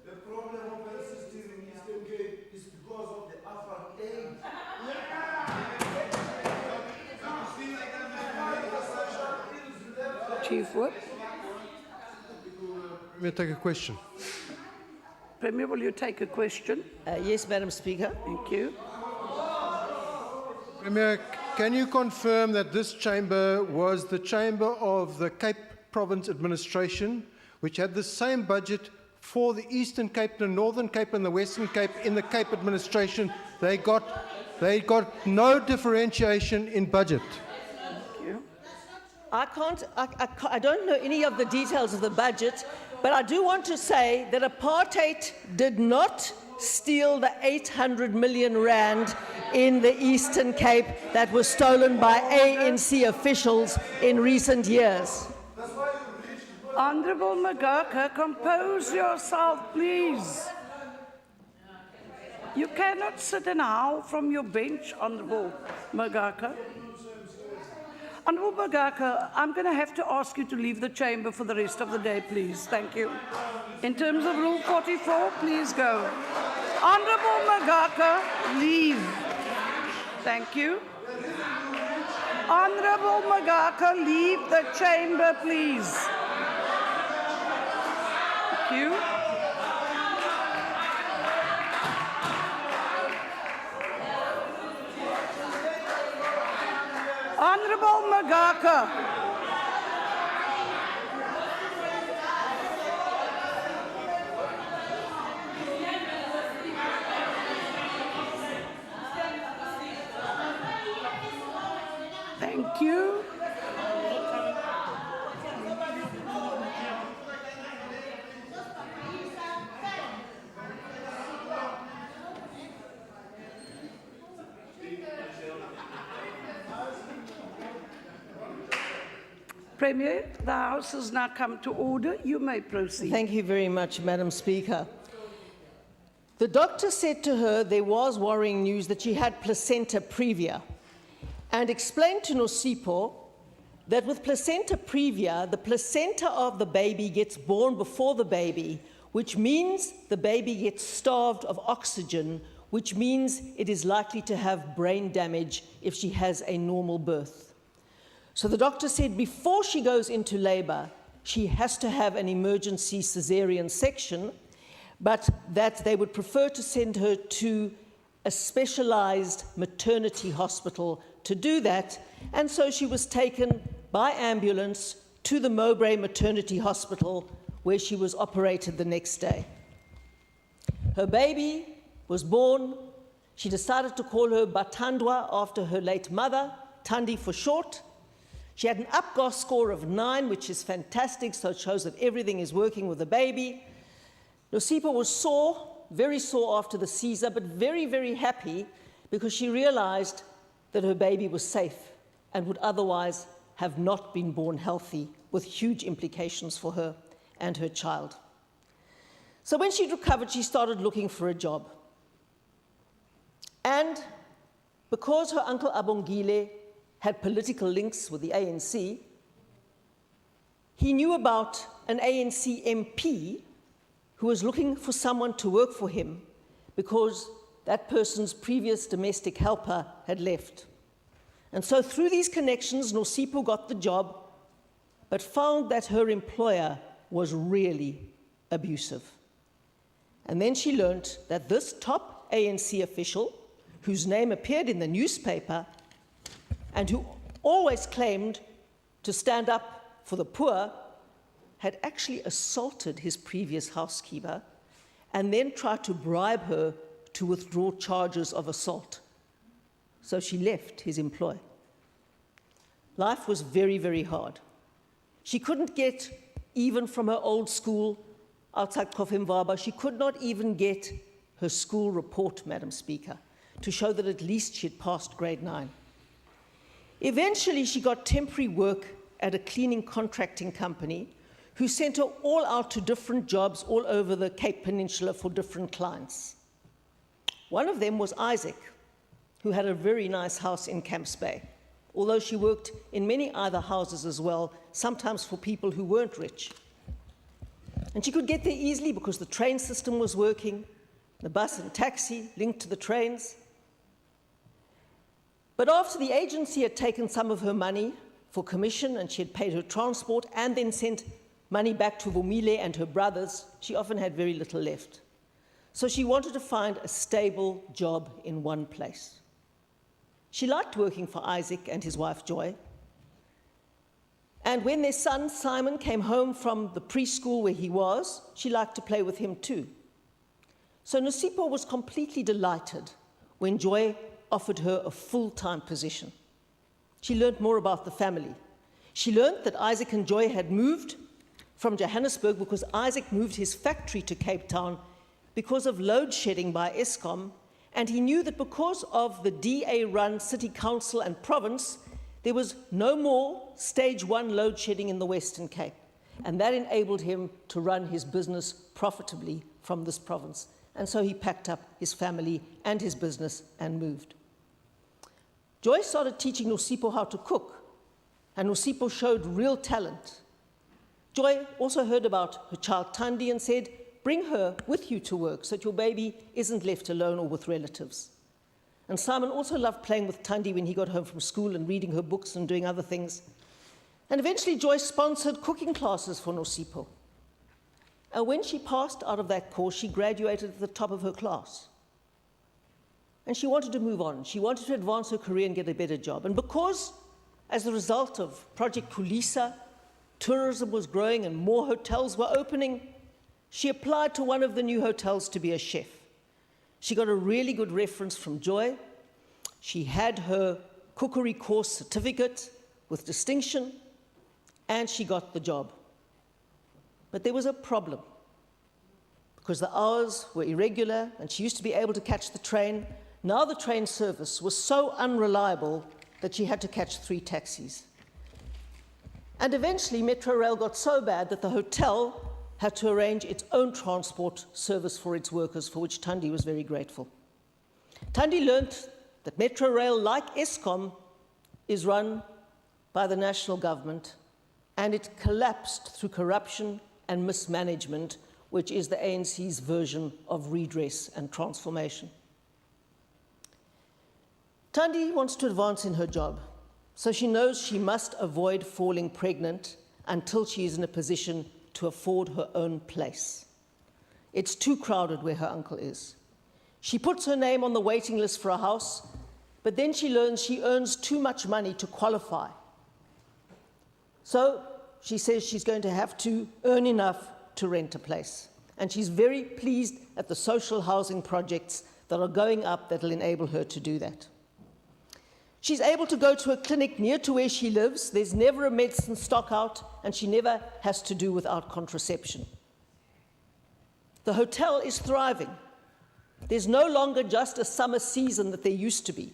D: The problem of health system in Eastern Cape is because of the apartheid.
A: Chief Whip.
G: May I take a question?
A: Premier, will you take a question?
C: Yes, Madam Speaker.
A: Thank you.
G: Premier, can you confirm that this chamber was the chamber of the Cape Province Administration, which had the same budget for the Eastern Cape, the Northern Cape and the Western Cape in the Cape Administration? They got no differentiation in budget.
C: I don't know any of the details of the budget, but I do want to say that apartheid did not steal the 800 million rand in the Eastern Cape that was stolen by ANC officials in recent years.
A: Honourable Magaka, compose yourself, please. You cannot sit and howl from your bench, Honourable Magaka. Honourable Magaka, I'm going to have to ask you to leave the chamber for the rest of the day, please. Thank you. In terms of Rule 44, please go. Honourable Magaka, leave. Thank you. Honourable Magaka, leave the chamber, please. Thank you. Honourable Magaka. Thank you. Premier, the House has now come to order. You may proceed.
C: Thank you very much, Madam Speaker. The doctor said to her there was worrying news that she had placenta previa and explained to Nosipho that with placenta previa, the placenta of the baby gets born before the baby, which means the baby gets starved of oxygen, which means it is likely to have brain damage if she has a normal birth. So the doctor said before she goes into labor, she has to have an emergency cesarean section, but that they would prefer to send her to a specialized maternity hospital to do that. And so she was taken by ambulance to the Mowbray Maternity Hospital, where she was operated the next day. Her baby was born. She decided to call her Batandwa after her late mother, Tandi for short. She had an UPGOS score of 9, which is fantastic, so it shows that everything is working with the baby. Nosipho was sore, very sore after the Caesar, but very, very happy because she realized that her baby was safe and would otherwise have not been born healthy, with huge implications for her and her child. So when she'd recovered, she started looking for a job. And because her uncle Abongile had political links with the ANC, he knew about an ANC MP who was looking for someone to work for him because that person's previous domestic helper had left. And so through these connections, Nosipho got the job, but found that her employer was really abusive. And then she learned that this top ANC official, whose name appeared in the newspaper, and who always claimed to stand up for the poor, had actually assaulted his previous housekeeper and then tried to bribe her to withdraw charges of assault. So she left his employ. Life was very, very hard. She couldn't get even from her old school outside Koffemwaba, she could not even get her school report, Madam Speaker, to show that at least she had passed grade 9. Eventually, she got temporary work at a cleaning contracting company who sent her all out to different jobs all over the Cape Peninsula for different clients. One of them was Isaac, who had a very nice house in Camps Bay, although she worked in many other houses as well, sometimes for people who weren't rich. And she could get there easily because the train system was working, the bus and taxi linked to the trains. But after the agency had taken some of her money for commission and she had paid her transport and then sent money back to Vumile and her brothers, she often had very little left. So she wanted to find a stable job in one place. She liked working for Isaac and his wife Joy. And when their son Simon came home from the preschool where he was, she liked to play with him too. So Nosipho was completely delighted when Joy offered her a full-time position. She learned more about the family. She learned that Isaac and Joy had moved from Johannesburg because Isaac moved his factory to Cape Town because of load shedding by Eskom, and he knew that because of the DA-run city council and province, there was no more stage 1 load shedding in the Western Cape, and that enabled him to run his business profitably from this province. And so he packed up his family and his business and moved. Joy started teaching Nosipho how to cook, and Nosipho showed real talent. Joy also heard about her child Thandi and said, "Bring her with you to work so that your baby isn't left alone or with relatives." And Simon also loved playing with Thandi when he got home from school and reading her books and doing other things. And eventually Joy sponsored cooking classes for Nosipho. And when she passed out of that course, she graduated at the top of her class. And she wanted to move on. She wanted to advance her career and get a better job. And because, as a result of Project Kulisa, tourism was growing and more hotels were opening, she applied to one of the new hotels to be a chef. She got a really good reference from Joy. She had her cookery course certificate with distinction, and she got the job. But there was a problem, because the hours were irregular, and she used to be able to catch the train. Now the train service was so unreliable that she had to catch 3 taxis. And eventually Metro Rail got so bad that the hotel had to arrange its own transport service for its workers, for which Thandi was very grateful. Thandi learnt that Metro Rail, like Eskom, is run by the national government, and it collapsed through corruption and mismanagement, which is the ANC's version of redress and transformation. Thandi wants to advance in her job, so she knows she must avoid falling pregnant until she is in a position to afford her own place. It's too crowded where her uncle is. She puts her name on the waiting list for a house, but then she learns she earns too much money to qualify. So she says she's going to have to earn enough to rent a place. And she's very pleased at the social housing projects that are going up that will enable her to do that. She's able to go to a clinic near to where she lives. There's never a medicine stock out, and she never has to do without contraception. The hotel is thriving. There's no longer just a summer season that there used to be.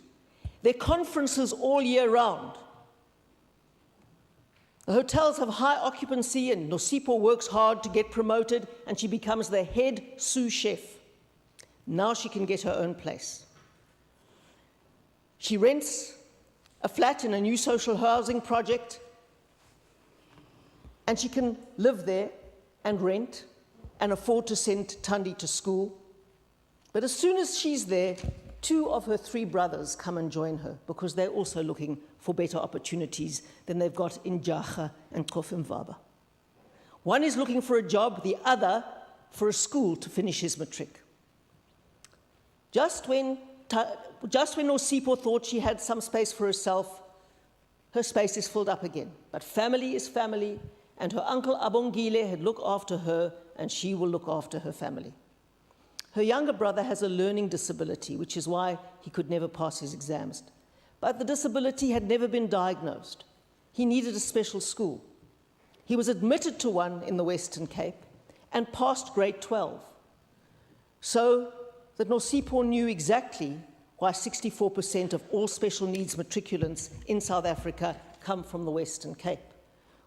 C: There are conferences all year round. The hotels have high occupancy, and Nosipho works hard to get promoted, and she becomes the head sous chef. Now she can get her own place. She rents a flat in a new social housing project, and she can live there and rent and afford to send Thandi to school. But as soon as she's there, 2 of her 3 brothers come and join her because they're also looking for better opportunities than they've got in Jaga and Koffemwaba. One is looking for a job, the other for a school to finish his matric. Just when Nosipho thought she had some space for herself, her space is filled up again. But family is family, and her uncle Abongile had looked after her, and she will look after her family. Her younger brother has a learning disability, which is why he could never pass his exams. But the disability had never been diagnosed. He needed a special school. He was admitted to one in the Western Cape and passed grade 12. So that Nosipho knew exactly why 64% of all special needs matriculants in South Africa come from the Western Cape.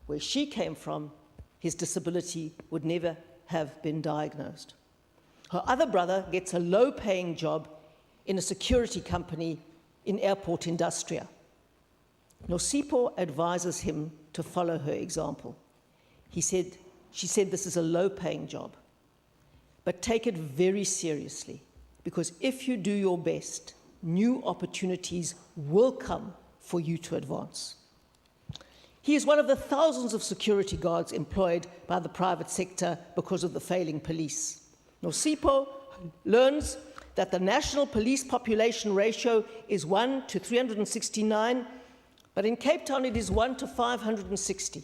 C: Where she came from, his disability would never have been diagnosed. Her other brother gets a low-paying job in a security company in Airport Industria. Nosipho advises him to follow her example. She said this is a low-paying job, but take it very seriously, because if you do your best, new opportunities will come for you to advance. He is one of the thousands of security guards employed by the private sector because of the failing police. Nosipho learns that the national police population ratio is 1 to 369, but in Cape Town it is 1 to 560.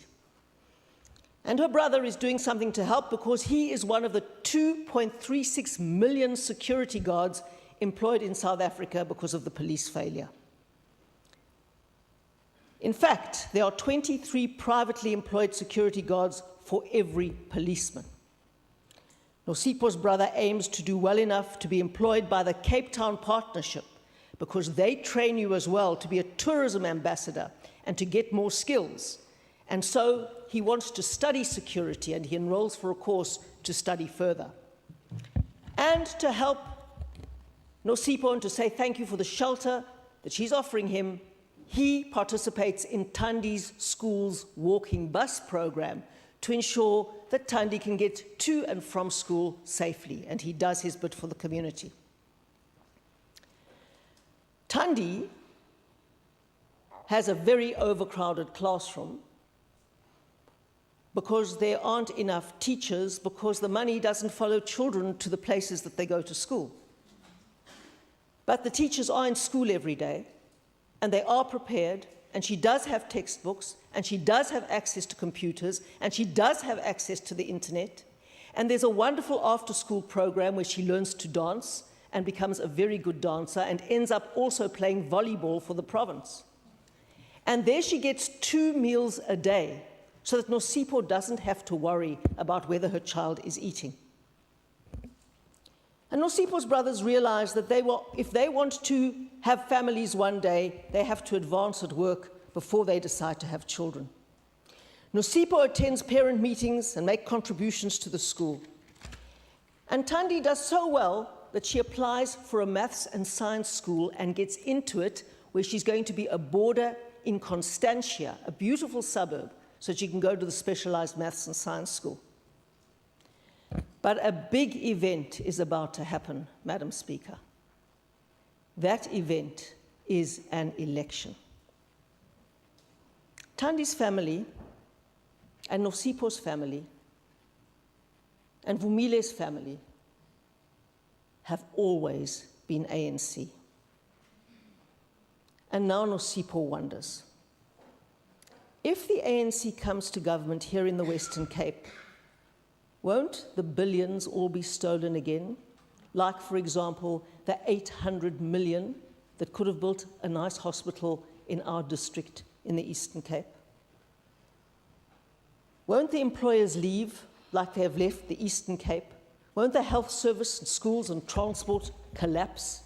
C: And her brother is doing something to help because he is one of the 2.36 million security guards employed in South Africa because of the police failure. In fact, there are 23 privately employed security guards for every policeman. Nosipho's brother aims to do well enough to be employed by the Cape Town Partnership because they train you as well to be a tourism ambassador and to get more skills. And so he wants to study security and he enrolls for a course to study further. And to help Nosipho and to say thank you for the shelter that she's offering him, he participates in Tandi's school's walking bus program to ensure that Tandi can get to and from school safely, and he does his bit for the community. Tandi has a very overcrowded classroom because there aren't enough teachers, because the money doesn't follow children to the places that they go to school. But the teachers are in school every day, and they are prepared, and she does have textbooks, and she does have access to computers, and she does have access to the internet. And there's a wonderful after-school program where she learns to dance and becomes a very good dancer and ends up also playing volleyball for the province. And there she gets 2 meals a day so that Nosipho doesn't have to worry about whether her child is eating. And Nosipho's brothers realize that if they want to have families one day, they have to advance at work before they decide to have children. Nosipho attends parent meetings and makes contributions to the school. And Tandi does so well that she applies for a maths and science school and gets into it, where she's going to be a boarder in Constantia, a beautiful suburb, so she can go to the specialized maths and science school. But a big event is about to happen, Madam Speaker. That event is an election. Tandi's family and Nosipho's family and Vumile's family have always been ANC. And now Nosipho wonders, if the ANC comes to government here in the Western Cape, won't the billions all be stolen again? Like, for example, the 800 million that could have built a nice hospital in our district in the Eastern Cape? Won't the employers leave like they have left the Eastern Cape? Won't the health service and schools and transport collapse?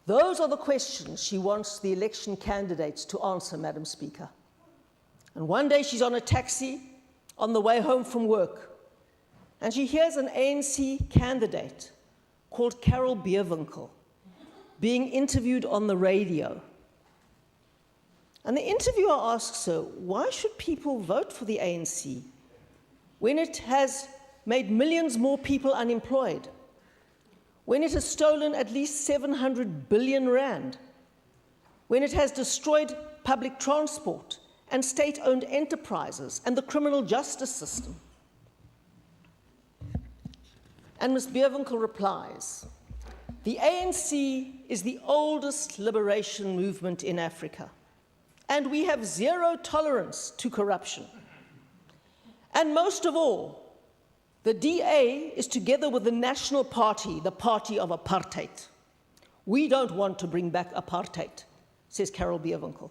C: Those are the questions she wants the election candidates to answer, Madam Speaker. And one day she's on a taxi on the way home from work, and she hears an ANC candidate called Carol Bierwinkel being interviewed on the radio. And the interviewer asks her, why should people vote for the ANC when it has made millions more people unemployed, when it has stolen at least 700 billion rand, when it has destroyed public transport and state-owned enterprises and the criminal justice system? And Ms. Bierwinkel replies, the ANC is the oldest liberation movement in Africa, and we have zero tolerance to corruption. And most of all, The DA is together with the National Party, the party of apartheid. We don't want to bring back apartheid, says Carol Bierwinkel.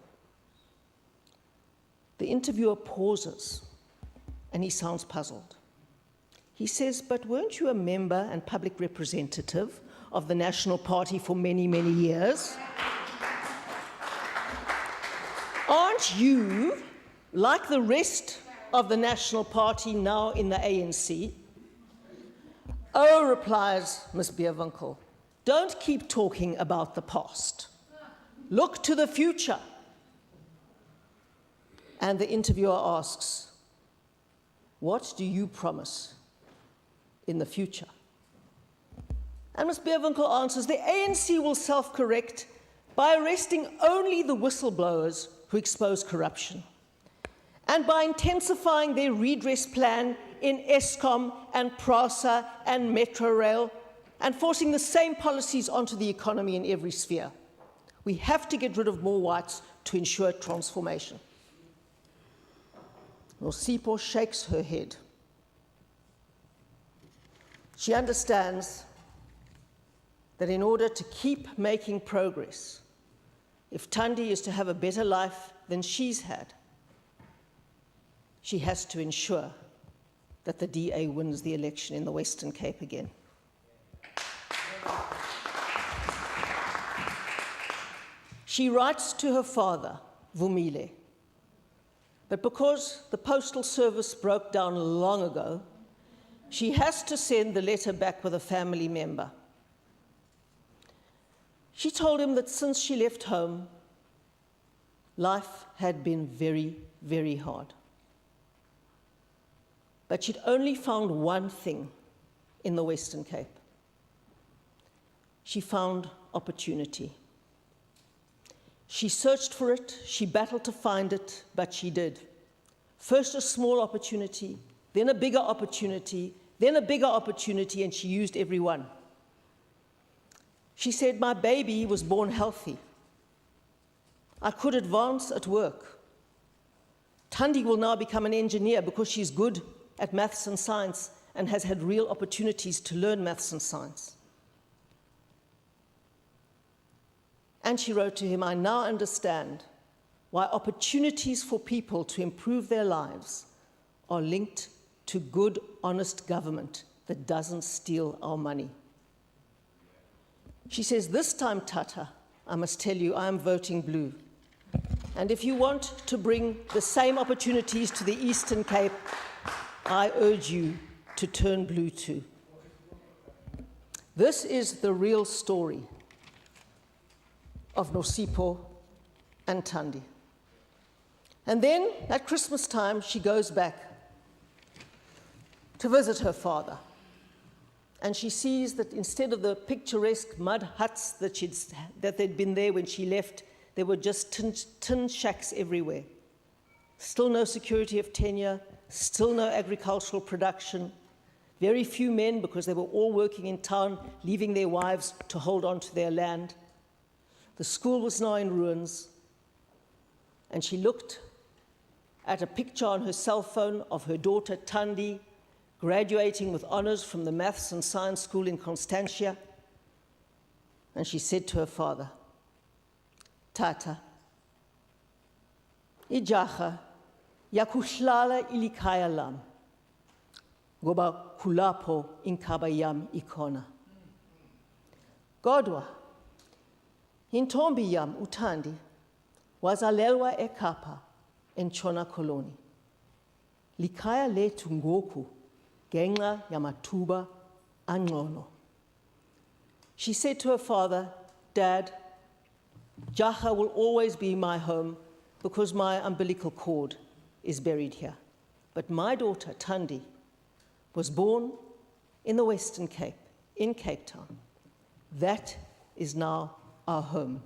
C: The interviewer pauses, and he sounds puzzled. He says, but weren't you a member and public representative of the National Party for many, many years? Aren't you, like the rest of the National Party now in the ANC? Oh, replies Ms. Bierwinkel, don't keep talking about the past. Look to the future. And the interviewer asks, what do you promise in the future? And Ms. Bierwinkel answers, the ANC will self-correct by arresting only the whistleblowers who expose corruption, and by intensifying their redress plan in Eskom and PRASA and Metro Rail, and forcing the same policies onto the economy in every sphere. We have to get rid of more whites to ensure transformation. Nosipho shakes her head. She understands that in order to keep making progress, if Thandi is to have a better life than she's had, she has to ensure that the DA wins the election in the Western Cape again. She writes to her father, Vumile, but because the postal service broke down long ago, she has to send the letter back with a family member. She told him that since she left home, life had been very, very hard. But she'd only found one thing in the Western Cape. She found opportunity. She searched for it, she battled to find it, but she did. First a small opportunity, then a bigger opportunity, then a bigger opportunity, and she used every one. She said, my baby was born healthy. I could advance at work. Thandi will now become an engineer because she's good at maths and science and has had real opportunities to learn maths and science. And she wrote to him, I now understand why opportunities for people to improve their lives are linked to good, honest government that doesn't steal our money. She says, this time, Tata, I must tell you, I am voting blue. And if you want to bring the same opportunities to the Eastern Cape, I urge you to turn blue too. This is the real story of Nosipho and Thandi. And then at Christmas time, she goes back to visit her father. And she sees that instead of the picturesque mud huts that they'd been there when she left, there were just tin shacks everywhere. Still no security of tenure, still no agricultural production, very few men because they were all working in town, leaving their wives to hold on to their land. The school was now in ruins, and she looked at a picture on her cell phone of her daughter Thandi graduating with honors from the Maths and Science School in Constantia, and she said to her father, Tata, ijaha yakuhlala ilikhaya lam, ngoba kulapho inkaba yam ikhona. Kodwa, intombi yam uThandi wazalelwa eKapa eNtshona Koloni. Likhaya lethu ngoku ngenxa yamathuba angcono. She said to her father, Dad, Jaha will always be my home because my umbilical cord is buried here. But my daughter, Thandi, was born in the Western Cape, in Cape Town. That is now our home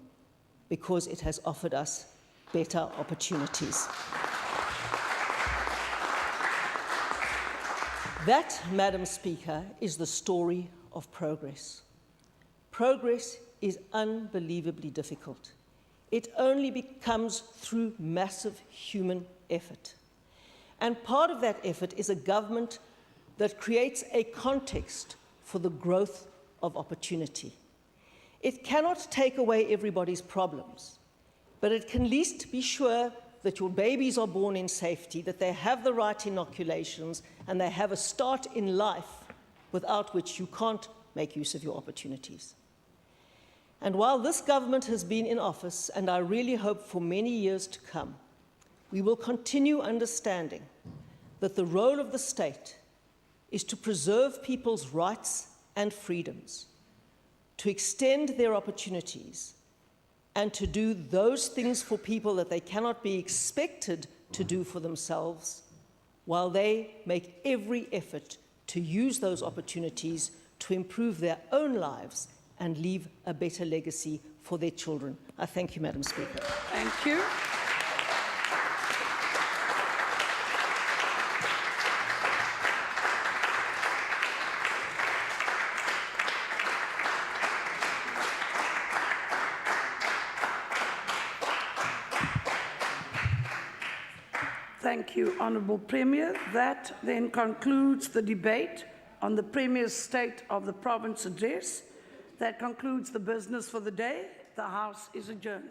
C: because it has offered us better opportunities. That, Madam Speaker, is the story of progress. Progress is unbelievably difficult. It only becomes through massive human effort. And part of that effort is a government that creates a context for the growth of opportunity. It cannot take away everybody's problems, but it can at least be sure that your babies are born in safety, that they have the right inoculations, and they have a start in life without which you can't make use of your opportunities. And while this government has been in office, and I really hope for many years to come, we will continue understanding that the role of the state is to preserve people's rights and freedoms, to extend their opportunities, and to do those things for people that they cannot be expected to do for themselves, while they make every effort to use those opportunities to improve their own lives and leave a better legacy for their children. I thank you, Madam Speaker.
A: Thank you. Thank you, Honourable Premier. That then concludes the debate on the Premier's State of the Province address. That concludes the business for the day. The House is adjourned.